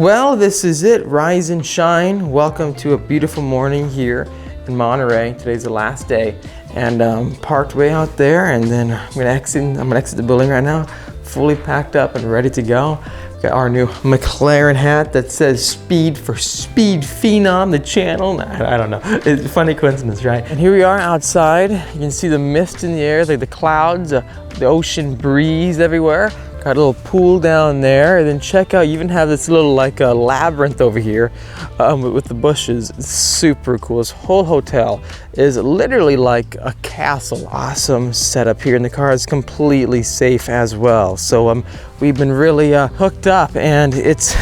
Well, this is it. Rise and shine. Welcome to a beautiful morning here in Monterey. Today's the last day, and parked way out there. And then I'm gonna exit the building right now, fully packed up and ready to go. Got our new McLaren hat that says "Speed" for Speed Phenom, the channel. I don't know. It's a funny coincidence, right? And here we are outside. You can see the mist in the air, like the clouds, the ocean breeze everywhere. Got a little pool down there, and then check out, you even have this little like a labyrinth over here with the bushes. It's super cool. This whole hotel is literally like a castle. Awesome setup here, and the car is completely safe as well. So we've been really hooked up, and it's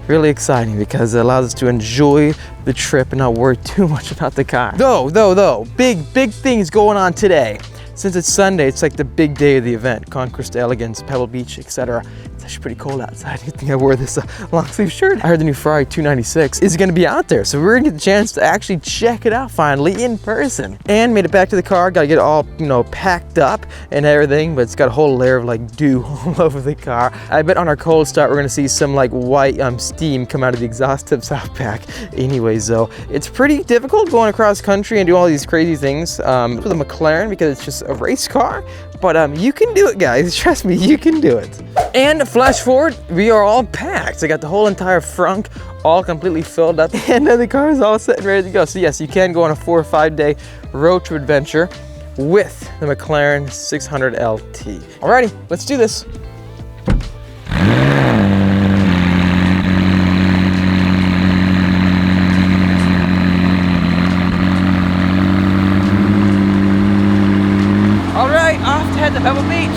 really exciting because it allows us to enjoy the trip and not worry too much about the car. Though, big things going on today. Since it's Sunday, it's like the big day of the event. Conquest Elegance, Pebble Beach, etc. It's actually pretty cold outside. Good thing I wore this long sleeve shirt. I heard the new Ferrari 296 is gonna be out there. So we're gonna get the chance to actually check it out finally in person. And made it back to the car, gotta get it all, packed up and everything, but it's got a whole layer of like dew all over the car. I bet on our cold start, we're gonna see some like white steam come out of the exhaust tips out back. Anyways though, it's pretty difficult going across country and do all these crazy things with a McLaren because it's just a race car, but you can do it, guys. Trust me, you can do it. And flash forward, we are all packed. I got the whole entire frunk all completely filled up, and the car is all set and ready to go. So yes, you can go on a 4 or 5 day road trip adventure with the McLaren 600 LT. Alrighty, let's do this. To Pebble Beach.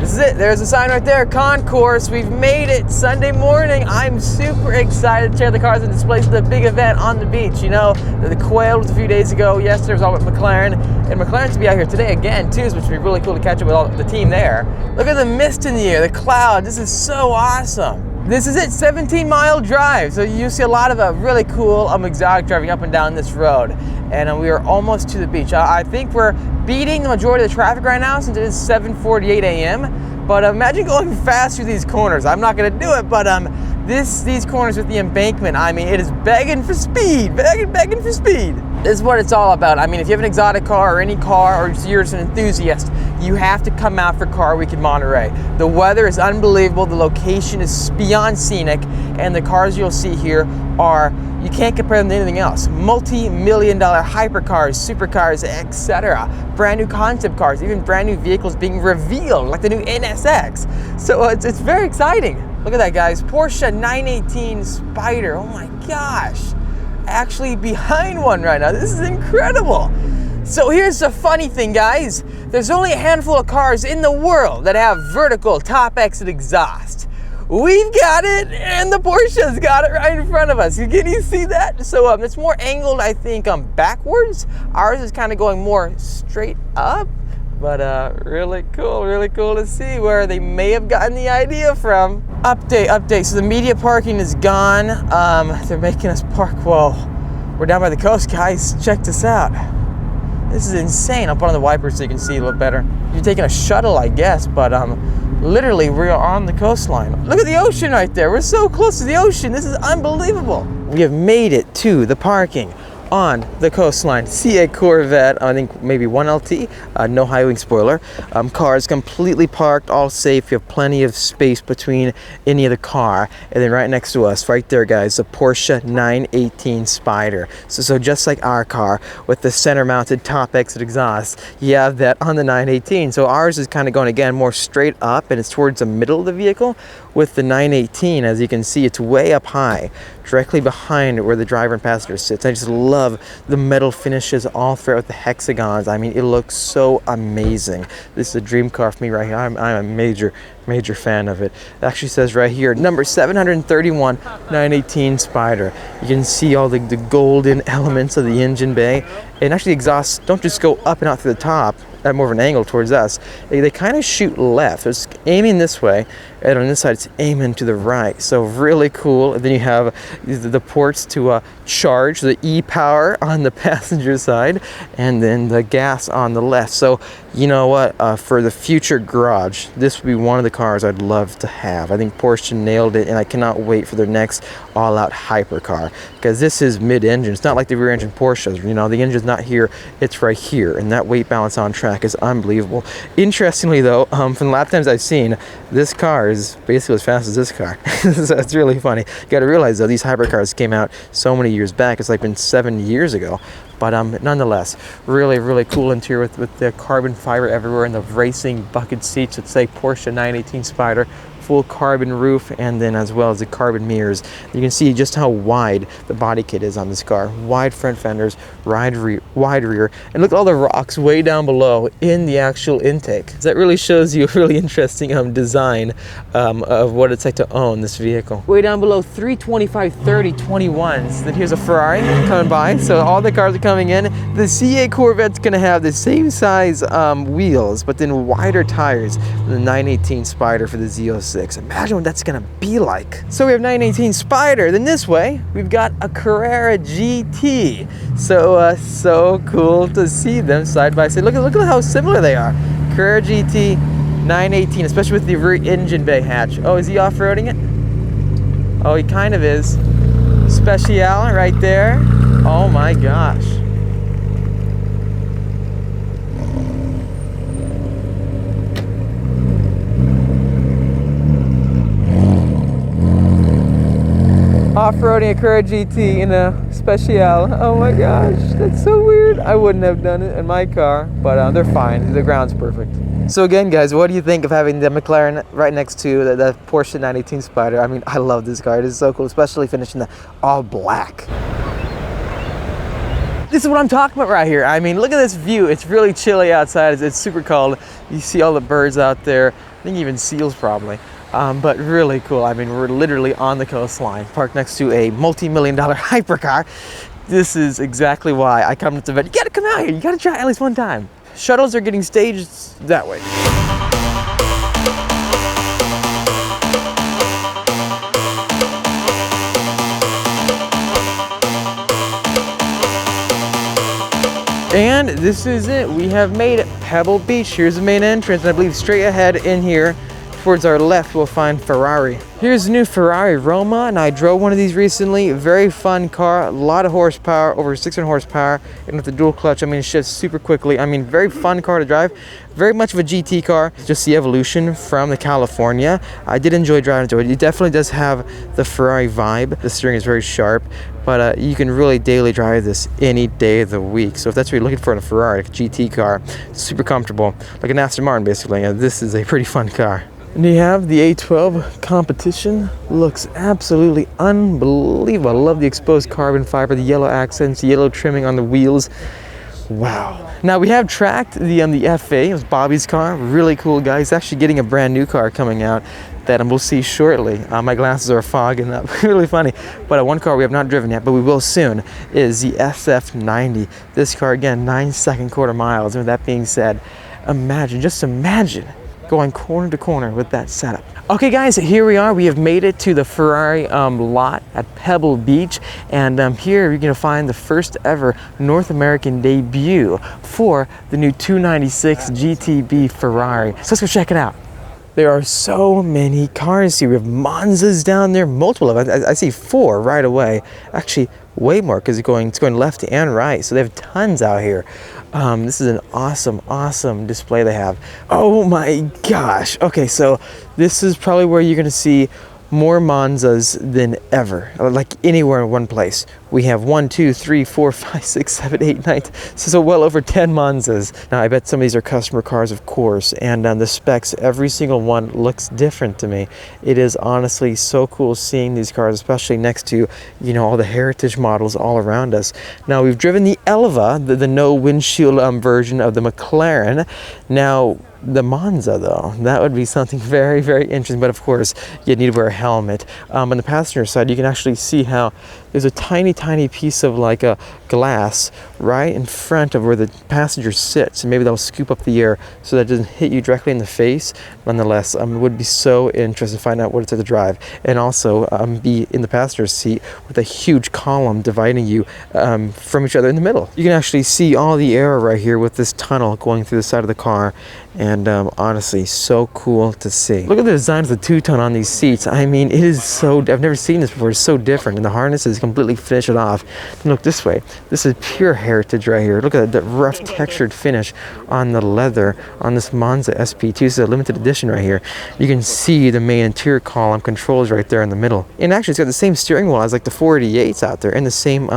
This is it. There's a sign right there, concourse. We've made it Sunday morning. I'm super excited to share the cars and displays of the big event on the beach. You know, the Quail was a few days ago. Yesterday was all about McLaren, and McLaren's to be out here today again too, which would be really cool to catch up with all the team there. Look at the mist in the air, the cloud. This is so awesome. This is it, 17-mile drive. So you see a lot of really cool exotic driving up and down this road. And we are almost to the beach. I think we're beating the majority of the traffic right now since it is 7:48 a.m. But imagine going fast through these corners. I'm not gonna do it, but these corners with the embankment, I mean, it is begging for speed, begging for speed. This is what it's all about. I mean, if you have an exotic car or any car, or you're just an enthusiast, you have to come out for Car Week in Monterey. The weather is unbelievable, the location is beyond scenic, and the cars you'll see here are, you can't compare them to anything else. Multi-million-dollar hypercars, supercars, etc. Brand new concept cars, even brand new vehicles being revealed, like the new NSX. So it's very exciting. Look at that, guys. Porsche 918 Spyder. Oh my gosh. Actually behind one right now. This is incredible. So here's the funny thing, guys. There's only a handful of cars in the world that have vertical top exit exhaust. We've got it, and the Porsche's got it right in front of us. Can you see that? So it's more angled, I think, backwards. Ours is kind of going more straight up, but really cool to see where they may have gotten the idea from. Update. So the media parking is gone. They're making us park. Whoa, we're down by the coast, guys. Check this out. This is insane. I'll put on the wipers so you can see a little better. You're taking a shuttle, I guess, but literally we are on the coastline. Look at the ocean right there. We're so close to the ocean. This is unbelievable. We have made it to the parking on the coastline. See a Corvette, I think maybe 1 LT, no high wing spoiler. Car is completely parked, all safe. You have plenty of space between any other car. And then right next to us, right there, guys, the Porsche 918 Spyder. So just like our car with the center mounted top exit exhaust, you have that on the 918. So ours is kind of going, again, more straight up, and it's towards the middle of the vehicle. With the 918, as you can see, it's way up high, directly behind where the driver and passenger sits. I just love the metal finishes all throughout the hexagons. I mean, it looks so amazing. This is a dream car for me right here. I'm a major fan of it. It actually says right here, number 731 918 Spyder. You can see all the golden elements of the engine bay. And actually, exhausts don't just go up and out through the top at more of an angle towards us. They kind of shoot left. So it's aiming this way, and on this side it's aiming to the right. So really cool. And then you have the ports to charge the e-power on the passenger side, and then the gas on the left. So You know what? For the future garage, this would be one of the cars I'd love to have. I think Porsche nailed it, and I cannot wait for their next all-out hypercar, because this is mid-engine. It's not like the rear-engine Porsches. You know, the engine's not here; it's right here, and that weight balance on track is unbelievable. Interestingly, though, from the lap times I've seen, this car is basically as fast as this car. So it's really funny. You got to realize, though, these hypercars came out so many years back. It's like been 7 years ago. But nonetheless, really, really cool interior with the carbon fiber everywhere and the racing bucket seats that say Porsche 918 Spyder, full carbon roof, and then as well as the carbon mirrors. You can see just how wide the body kit is on this car. Wide front fenders, wide rear, and look at all the rocks way down below in the actual intake. So that really shows you a really interesting design of what it's like to own this vehicle. Way down below, 325 30 21s. Then here's a Ferrari coming by. So all the cars are coming in. The C8 Corvette's gonna have the same size wheels, but then wider tires than the 918 Spyder for the Z06. Imagine what that's gonna be like. So we have 918 Spyder. Then this way, we've got a Carrera GT. So cool to see them side by side. Look at how similar they are. Carrera GT, 918, especially with the rear engine bay hatch. Oh, is he off-roading it? Oh, he kind of is. Special right there. Oh my gosh. Off-roading a Carrera GT in a Special. Oh my gosh, that's so weird. I wouldn't have done it in my car, but they're fine. The ground's perfect. So again, guys, what do you think of having the McLaren right next to the Porsche 918 Spyder? I mean, I love this car. It is so cool, especially finishing the all black. This is what I'm talking about right here. I mean, look at this view. It's really chilly outside. It's super cold. You see all the birds out there. I think even seals probably. But really cool. I mean, we're literally on the coastline, parked next to a multi-million-dollar hypercar. This is exactly why I come to the event. You gotta come out here. You gotta try it at least one time. Shuttles are getting staged that way. And this is it. We have made it. Pebble Beach. Here's the main entrance, and I believe straight ahead in here towards our left we'll find Ferrari. Here's the new Ferrari Roma, and I drove one of these recently. Very fun car, a lot of horsepower, over 600 horsepower, and with the dual clutch, I mean, it shifts super quickly. I mean, very fun car to drive. Very much of a GT car, just the evolution from the California. I did enjoy driving it. It definitely does have the Ferrari vibe. The steering is very sharp, but you can really daily drive this any day of the week. So if that's what you're looking for in a Ferrari, like a GT car, super comfortable, like an Aston Martin basically. This is a pretty fun car. And you have the A12 competition. Looks absolutely unbelievable. I love the exposed carbon fiber, the yellow accents, the yellow trimming on the wheels. Wow. Now we have tracked the FA. It was Bobby's car. Really cool guy. He's actually getting a brand new car coming out that we'll see shortly. My glasses are fogging up. Really funny. But one car we have not driven yet, but we will soon, is the SF90. This car, again, 9 second quarter miles. And with that being said, just imagine going corner to corner with that setup. Okay guys, here we are. We have made it to the Ferrari lot at Pebble Beach, and here you're gonna find the first ever North American debut for the new 296 GTB Ferrari. So let's go check it out. There are so many cars here. We have Monzas down there, multiple of them. I see 4 right away. Actually, way more, because it's going left and right. So they have tons out here. This is an awesome display they have. Oh my gosh. Okay, so this is probably where you're gonna see more Monzas than ever, like anywhere in one place. We have 1, 2, 3, 4, 5, 6, 7, 8, 9. So well over 10 Monzas. Now I bet some of these are customer cars, of course, and the specs, every single one looks different to me. It is honestly so cool seeing these cars, especially next to, you know, all the heritage models all around us. Now we've driven the Elva, the no windshield version of the McLaren. Now the Monza, though, that would be something very interesting, but of course you need to wear a helmet. On the passenger side, you can actually see how there's a tiny piece of like a glass right in front of where the passenger sits, and maybe that'll scoop up the air so that it doesn't hit you directly in the face. Nonetheless, it would be so interesting to find out what it's like to drive, and also be in the passenger seat with a huge column dividing you from each other in the middle. You can actually see all the air right here with this tunnel going through the side of the car, and honestly, so cool to see. Look at the design of the two-tone on these seats. I mean, it is so, I've never seen this before. It's so different, and the harnesses completely finish it off. And look this way. This is pure heritage right here. Look at that rough textured finish on the leather on this Monza SP2. This is a limited edition right here. You can see the main interior column controls right there in the middle. And actually, it's got the same steering wheel as like the 488s out there, and the same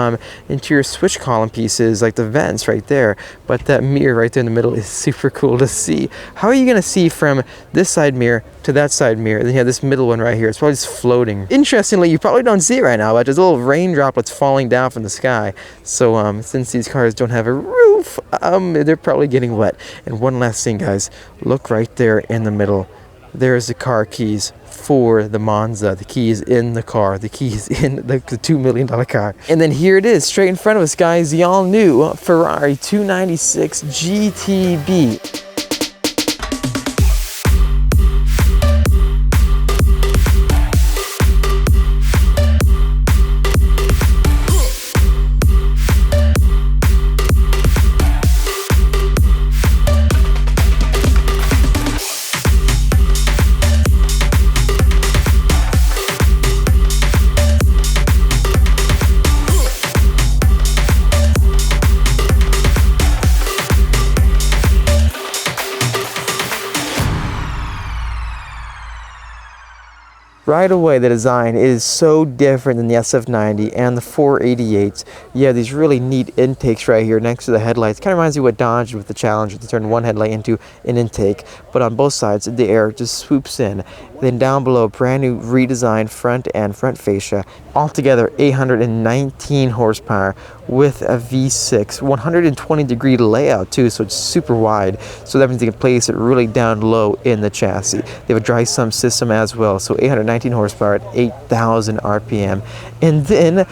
interior switch column pieces like the vents right there. But that mirror right there in the middle is super cool to see. How are you going to see from this side mirror to that side mirror? Then you have this middle one right here. It's probably just floating. Interestingly, you probably don't see it right now, but there's little rain droplets falling down from the sky. So since these cars don't have a roof, they're probably getting wet. And one last thing, guys, look right there in the middle. There's the car keys for the Monza. The key is in the car. The key is in the $2 million car. And then here it is, straight in front of us, guys, the all-new Ferrari 296 GTB. Right away, the design is so different than the SF90 and the 488s. Yeah, these really neat intakes right here next to the headlights. Kind of reminds you of what Dodge did with the Challenger to turn one headlight into an intake. But on both sides, the air just swoops in. Then down below, brand new redesigned front and front fascia. Altogether, 819 horsepower with a V6, 120-degree layout too, so it's super wide. So that means you can place it really down low in the chassis. They have a dry sump system as well, so 819 horsepower at 8,000 RPM. And then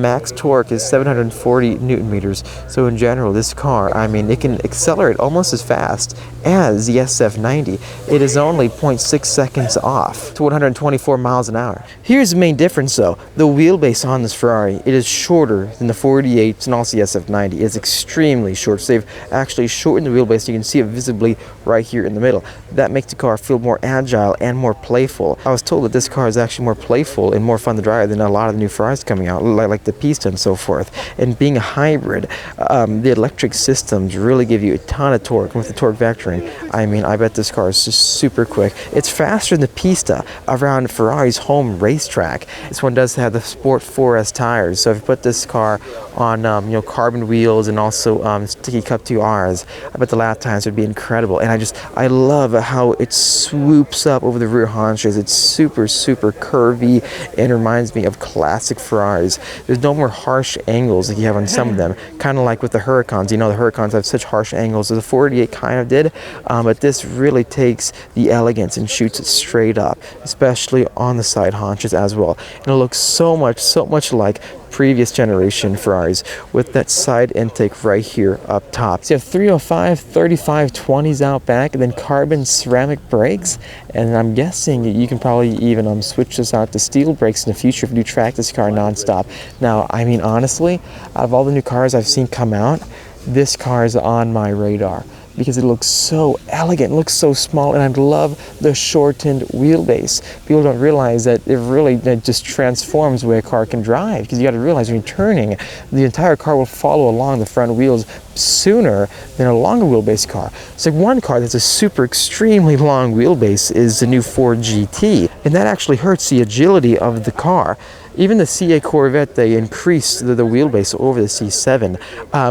max torque is 740 Newton meters. So in general, this car, I mean, it can accelerate almost as fast as the SF90. It is only 0.6 seconds off to 124 miles an hour. Here's the main difference though. The wheelbase on this Ferrari, it is shorter than the 488s and also the SF90. It's extremely short. So they've actually shortened the wheelbase. You can see it visibly right here in the middle. That makes the car feel more agile and more playful. I was told that this car is actually more playful and more fun to drive than a lot of the new Ferraris coming out, like the Pista and so forth. And being a hybrid, the electric systems really give you a ton of torque. With the torque vectoring, I mean, I bet this car is just super quick. It's faster than the Pista around Ferrari's home racetrack. This one does have the Sport 4S tires, so if you put this car on carbon wheels and also sticky Cup 2Rs, I bet the lap times would be incredible. And I love how it swoops up over the rear haunches. It's super curvy and reminds me of classic Ferraris. There's no more harsh angles like you have on some of them, kind of like with the Huracans. You know, the Huracans have such harsh angles as the 488 kind of did, but this really takes the elegance and shoots it straight up, especially on the side haunches as well. And it looks so much like previous generation Ferraris with that side intake right here up top. So you have 305, 3520s out back, and then carbon ceramic brakes. And I'm guessing you can probably even switch this out to steel brakes in the future if you track this car nonstop. Now, I mean, honestly, out of all the new cars I've seen come out, this car is on my radar, because it looks so elegant, it looks so small, and I love the shortened wheelbase. People don't realize that it really just transforms the way a car can drive, because you got to realize when you're turning, the entire car will follow along the front wheels sooner than a longer wheelbase car. So one car that's a super extremely long wheelbase is the new Ford GT, and that actually hurts the agility of the car. Even the CA Corvette, they increased the wheelbase over the C7.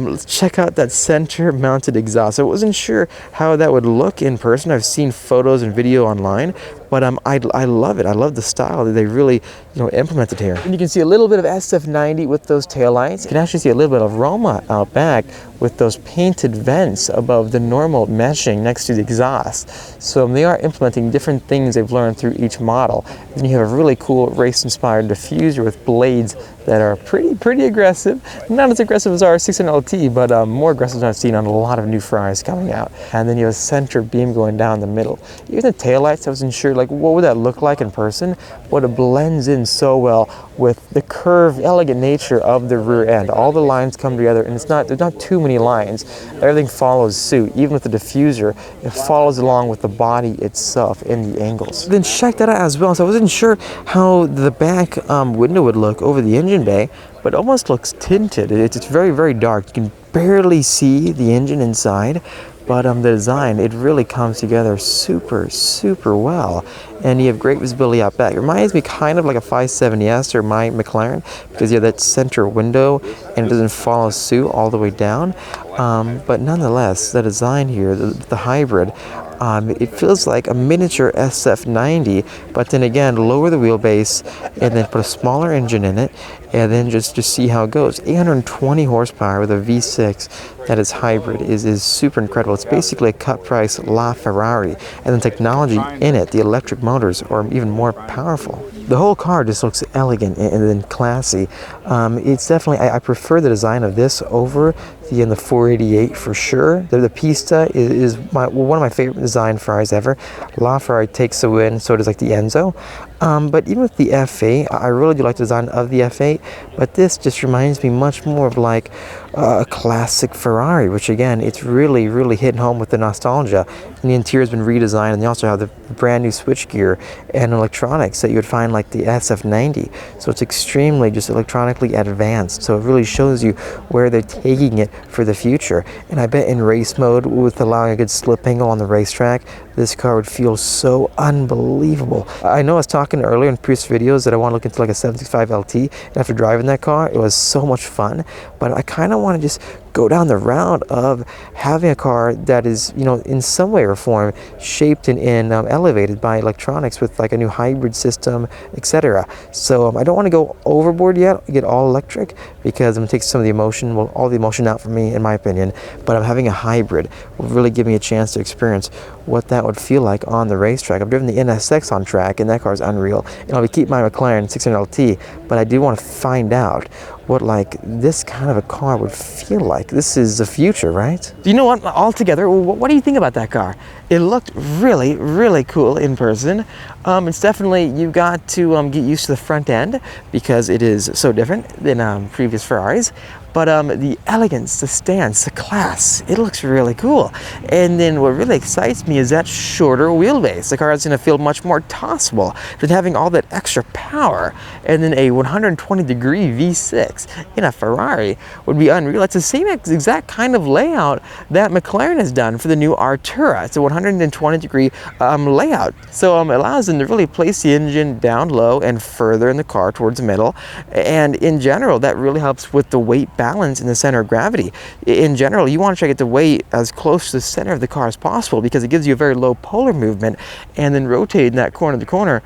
Let's check out that center mounted exhaust. I wasn't sure how that would look in person. I've seen photos and video online, but I love it. I love the style that they really implemented here. And you can see a little bit of SF90 with those taillights. You can actually see a little bit of Roma out back with those painted vents above the normal meshing next to the exhaust. So they are implementing different things they've learned through each model. Then you have a really cool race-inspired diffuser with blades that are pretty aggressive. Not as aggressive as our 600LT, but more aggressive than I've seen on a lot of new Ferraris coming out. And then you have a center beam going down the middle. Even the taillights, I wasn't sure, like, what would that look like in person? But it blends in so well with the curved, elegant nature of the rear end. All the lines come together, and there's not too many lines. Everything follows suit. Even with the diffuser, it follows along with the body itself in the angles. Then check that out as well. So I wasn't sure how the back window would look over the engine bay, but it almost looks tinted. It's very dark. You can barely see the engine inside, but the design, it really comes together super well. And you have great visibility out back. It reminds me kind of like a 570S or my McLaren, because you have that center window and it doesn't follow suit all the way down. But nonetheless, the design here, the hybrid, it feels like a miniature SF90, but then again, lower the wheelbase and then put a smaller engine in it, and then just see how it goes. 820 horsepower with a V6 that is hybrid is super incredible. It's basically a cut price LaFerrari, and the technology in it, the electric motors, are even more powerful. The whole car just looks elegant and then classy. It's definitely, I prefer the design of this over the 488 for sure. The Pista is one of my favorite design Ferraris ever. LaFerrari takes the win, so does like the Enzo. But even with the F8, I really do like the design of the F8, but this just reminds me much more of like a classic Ferrari, which again, it's really hitting home with the nostalgia. And the interior has been redesigned, and they also have the brand new switchgear and electronics that you would find like the SF90. So it's extremely just electronically advanced. So it really shows you where they're taking it for the future. And I bet in race mode, with allowing a good slip angle on the racetrack, this car would feel so unbelievable. I know I was talking earlier in previous videos that I want to look into like a 765LT, and after driving that car, it was so much fun. But I kind of want to just go down the route of having a car that is, you know, in some way or form shaped and elevated by electronics with like a new hybrid system, etc. So I don't want to go overboard yet, get all electric, because I'm going to take some of the emotion, well, all the emotion out for me, in my opinion. But I'm having a hybrid will really give me a chance to experience what that would feel like on the racetrack. I've driven the NSX on track, and that car is unreal. And I'll keep my McLaren 600LT, but I do want to find out what like this kind of a car would feel like. This is the future, right? You know what, altogether, what do you think about that car? It looked really cool in person. It's definitely, you got to get used to the front end because it is so different than previous Ferraris. But the elegance, the stance, the class, it looks really cool. And then what really excites me is that shorter wheelbase. The car is going to feel much more tossable than having all that extra power. And then a 120-degree V6 in a Ferrari would be unreal. It's the same exact kind of layout that McLaren has done for the new Artura. It's a 120-degree layout. So it allows them to really place the engine down low and further in the car towards the middle. And in general, that really helps with the weight balance in the center of gravity. In general, you want to try to get the weight as close to the center of the car as possible, because it gives you a very low polar movement, and then rotating that corner to corner,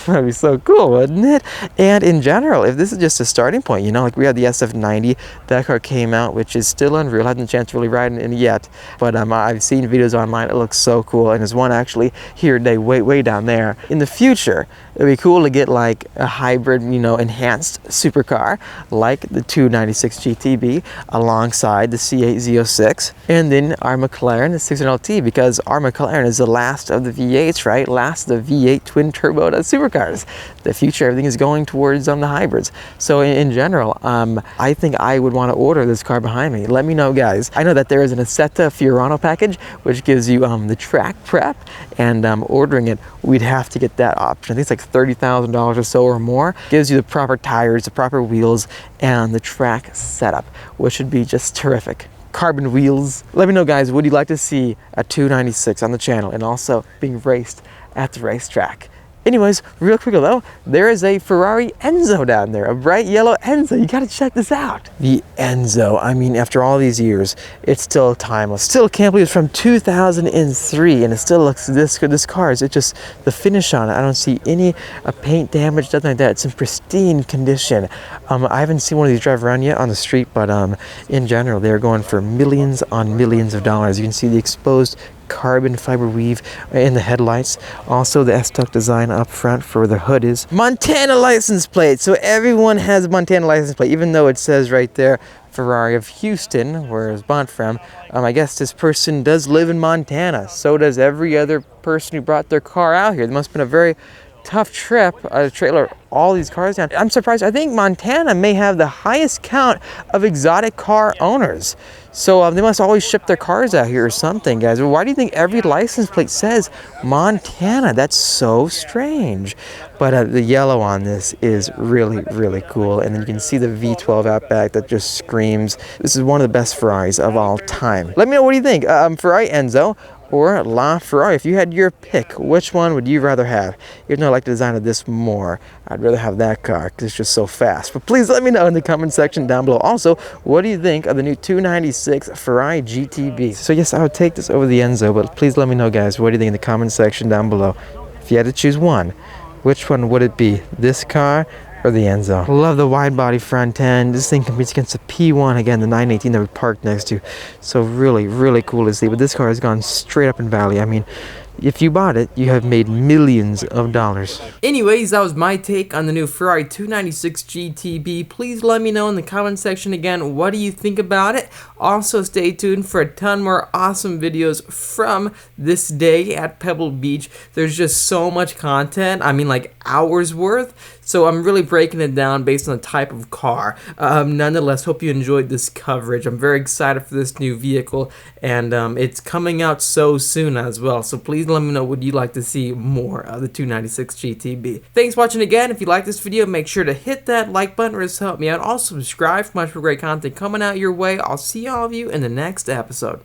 that'd be so cool, wouldn't it? And in general, if this is just a starting point, you know, like we had the SF90, that car came out, which is still unreal. I haven't had a chance to really ride in it yet, but I've seen videos online. It looks so cool, and there's one actually here today, way down there. In the future, it'd be cool to get like a hybrid, you know, enhanced supercar like the 296 GTB alongside the C8 Z06, and then our McLaren, the 600LT, because our McLaren is the last of the V8s, right? Last of the V8 twin turbo supercars. The future, everything is going towards the hybrids. So in general, I think I would want to order this car behind me. Let me know, guys. I know that there is an Assetto Fiorano package, which gives you the track prep, and ordering it, we'd have to get that option. I think it's like $30,000 or so or more. Gives you the proper tires, the proper wheels, and the track setup, which would be just terrific. Carbon wheels. Let me know, guys, would you like to see a 296 on the channel and also being raced at the racetrack? Anyways, real quick though, there is a Ferrari Enzo down there, a bright yellow Enzo. You gotta check this out. The Enzo, I mean, after all these years, it's still timeless. Still can't believe it's from 2003 and it still looks this good. This car is, it's just the finish on it. I don't see any paint damage, nothing like that. It's in pristine condition. I haven't seen one of these drive around yet on the street, but in general, they're going for millions on millions of dollars. You can see the exposed carbon fiber weave in the headlights. Also the S-Tuck design up front for the hood is Montana license plate. So everyone has a Montana license plate, even though it says right there Ferrari of Houston, where it's bought from. I guess this person does live in Montana. So does every other person who brought their car out here. It must have been a very tough trip, a trailer, all these cars down. I'm surprised. I think Montana may have the highest count of exotic car owners. So they must always ship their cars out here or something, guys. Why do you think every license plate says Montana? That's so strange. But the yellow on this is really, really cool. And then you can see the V12 out back that just screams. This is one of the best Ferraris of all time. Let me know, what do you think? Ferrari Enzo or LaFerrari? If you had your pick, which one would you rather have? Even though I like the design of this more, I'd rather have that car because it's just so fast. But please let me know in the comment section down below. Also, what do you think of the new 296 Ferrari GTB? So yes, I would take this over the Enzo, but please let me know, guys, what do you think in the comment section down below? If you had to choose one, which one would it be? This car or the Enzo? Love the wide body front end. This thing competes against the P1, again, the 918 that we parked next to. So really, really cool to see. But this car has gone straight up in value. I mean, if you bought it, you have made millions of dollars. Anyways, that was my take on the new Ferrari 296 GTB. Please let me know in the comment section again, what do you think about it? Also, stay tuned for a ton more awesome videos from this day at Pebble Beach. There's just so much content. I mean, like hours worth. So I'm really breaking it down based on the type of car. Nonetheless, hope you enjoyed this coverage. I'm very excited for this new vehicle, and it's coming out so soon as well. So please let me know, would you like to see more of the 296 GTB. Thanks for watching again. If you like this video, make sure to hit that like button or just help me out. Also subscribe for much more great content coming out your way. I'll see all of you in the next episode.